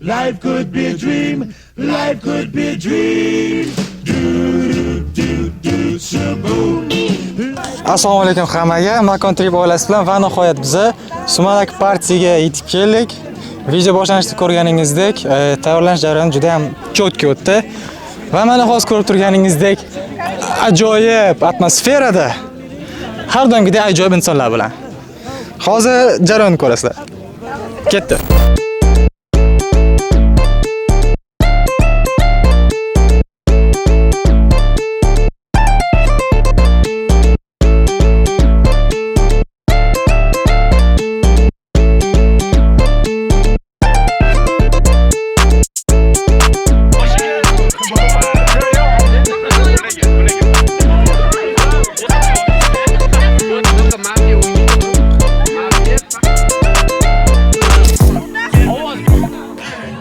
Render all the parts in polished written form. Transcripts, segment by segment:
Life could be a dream. Life could be a dream. Shaboom. Assalomu alaykum hammaga. Makon Trip oilasi bilan va nihoyat biz Sumalak partiyaga yetib keldik. Video boshlanishida ko'rganingizdek, tayyorlanish jarayoni juda ham cho'tki o'tdi. Va mana hozir ko'rib turganingizdek, ajoyib atmosferada har doimgidek ajoyib insonlar bilan. Hozir jarayonni ko'rasizlar. Ketdi.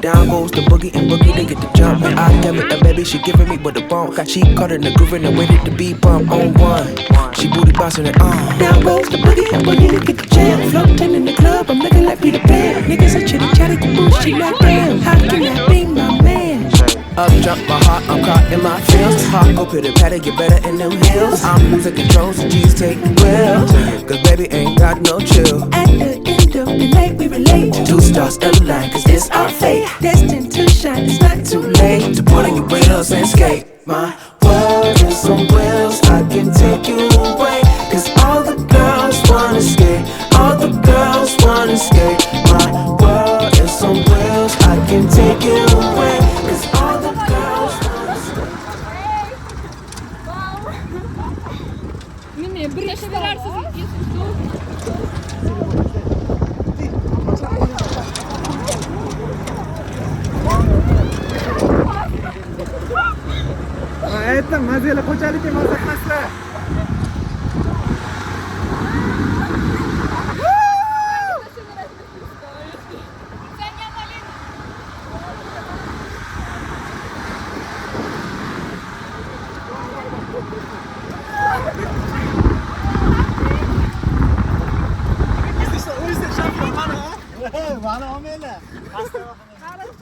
Down goes the boogie and boogie they get the jump. And I tell it, and baby she giving me with the bump. She caught in the groove and waited to be bump on one. She booty bouncing it on. Down goes the boogie and boogie they get the jam. Floating in the club, I'm looking like Peter Pan. Niggas are chitty chatty, she like damn. How can that be my man? Up jump my heart, I'm caught in my feels. Heart go pitter patter, get better in them heels. I'm losing control, so G's take the wheel. Cause baby ain't got no chill. At the end of the night we relate. Two stars align, cause it's our fate. Destined to shine, it's not too late. To put on your wheels and skate. My world is on wheels, I can take you away. Cause all the girls wanna skate. All the girls wanna skate. My world is on wheels, I can take you away. Cause all the girls wanna skate. Nima, bir yashab berarsiz? Aytdim, mazali xo'jalikka maslahatlar.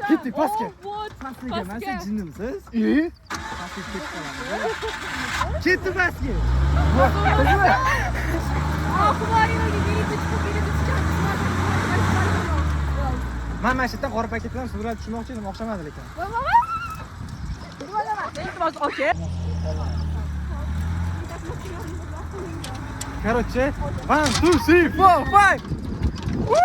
Gittik pastga. Pastga emas, jinnimsiz? Ketdi pastga. Men mana shu yerdan qora paket bilan surat tushmoqchi edim, o'xshamadi lekin. Короче, 1 2 3 4 5. Woo!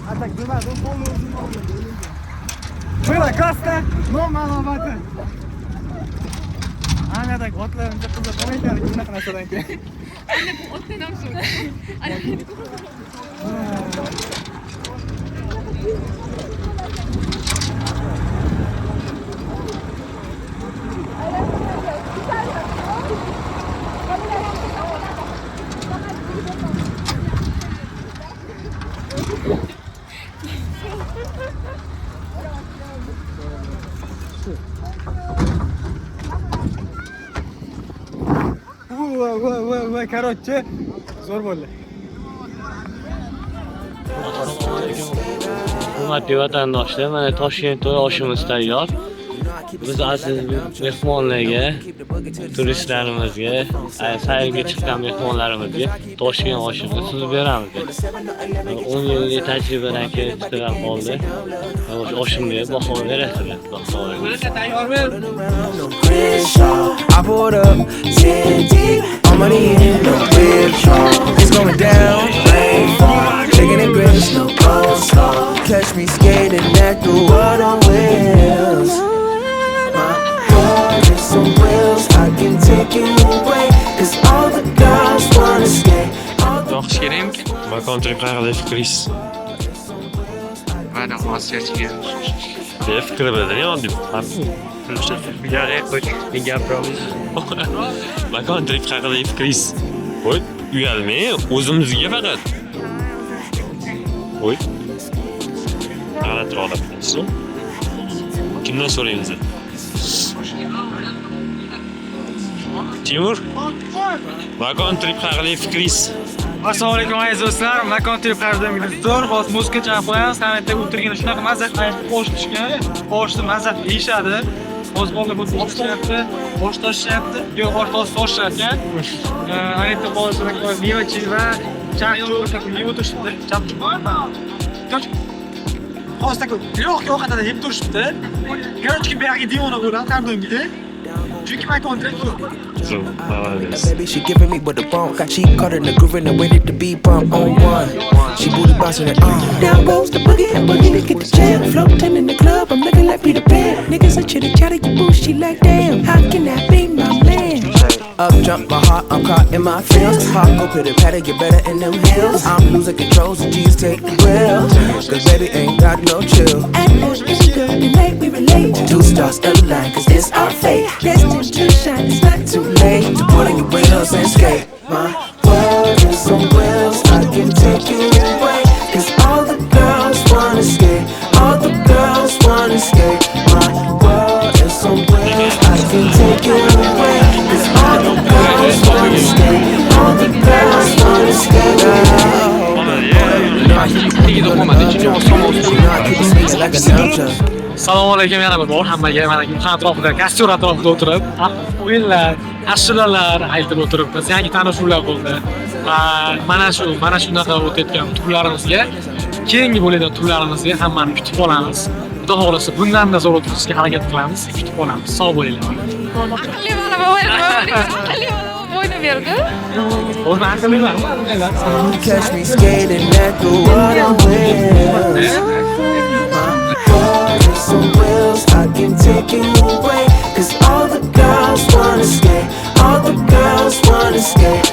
Atak nima, polni o'zini oldi. Buyla kasta, no ma'lumoti. Anadek otlarni qilib qo'ymaydi, bunaqa narsadan keyin. Ana bu otdan ham shu. Voy, короче, zo'r bo'ldi. Hurmatli vatandoshlar, mana Toshkentda oshimiz tayyor. Biz aziz mehmonlarga, turistlarimizga, sayrga chiqqan mehmonlarimizga Toshkent oshini suzib beramiz. 10 yillik tajribadan kelib chiqqan qoldi. O'sha oshimga baho berasizlar. Bo'lsa tayyormi? I pulled up 10 deep, I'm money in the whip. It's going down, rainfall, chicken and grits, no coleslaw. Catch me skating at the world on wheels. My world is on wheels, I can take you away. Cause all the girls wanna skate. Yaxshi keling, Makon Trip Chris. Mana hozircha Fikri bildiring oddiy. Makon trip haqida fikringiz. Voy, uyalmang, o'zimizga faqat. Voy. G'alati holat bo'lsa. Kimdan so'raymiz? Timur. Makon trip haqida fikringiz. Assalomu alaykum aziz do'stlar. Makon trip qardingizdir. Hozir muzika chalib qo'yamiz. San'atda o'tirganda shunaqa mazza qo'shishgan. Qo'shdi mazza yeyishadi. Hozir bolalar bu boshlayapti, bosh toshyapti. Yo'q, bosh toshyapti. Anita bolalar meva-chi va chaq meva turishibdi. Hozir yo'q, qanday yeb turishibdi. Короче, beragi divona bo'ladi qardingizda. Chunki Makon trip Baby, she giving me what the bump. She caught in the groove and waited to be bump on one. She booty bouncing it. Down goes the boogie and boogie to get the jam. Floating in the club, I'm looking like Peter Pan. Niggas are chitty chatty, you boo, she like damn. How can that be my man? Up jump my heart, I'm caught in my feels. Hot go pit it, patter, get better in them heels. I'm losing control, so G's take the wheel. Cause baby ain't got no chill. And it's good, tonight we relate. Two stars align, cause it's our fate. Destined to shine, it's not too late. To put on your wheels and skate. My world is on wheels, I can take you away. Cause all the girls wanna skate. All the girls wanna skate. My world is on wheels, I can take you away. Cause all the girls wanna skate. All the girls wanna skate. Assalomu alaykum yana bir bor hammaga. Mana imkon atrofida, kostyum atrofida o'tirib, o'yinlar, ashulalar aytib o'tiribmiz. Yangi tanishuvlar bo'ldi. Va mana shunaqa o'tayotgan turlarimizga, keyingi bo'ladigan turlarimizga hammani kutib qolamiz. Xudo xohlasa bundan-da zo'r o'tkazishga harakat qilamiz. Kutib qolamiz. Sog' bo'linglar. Aqlli bola o'ynab berdi. O'zim aqlliman. Catch me skating at the water wheels. Some wheels, I can take you away. Cause all the girls wanna skate. All the girls wanna skate.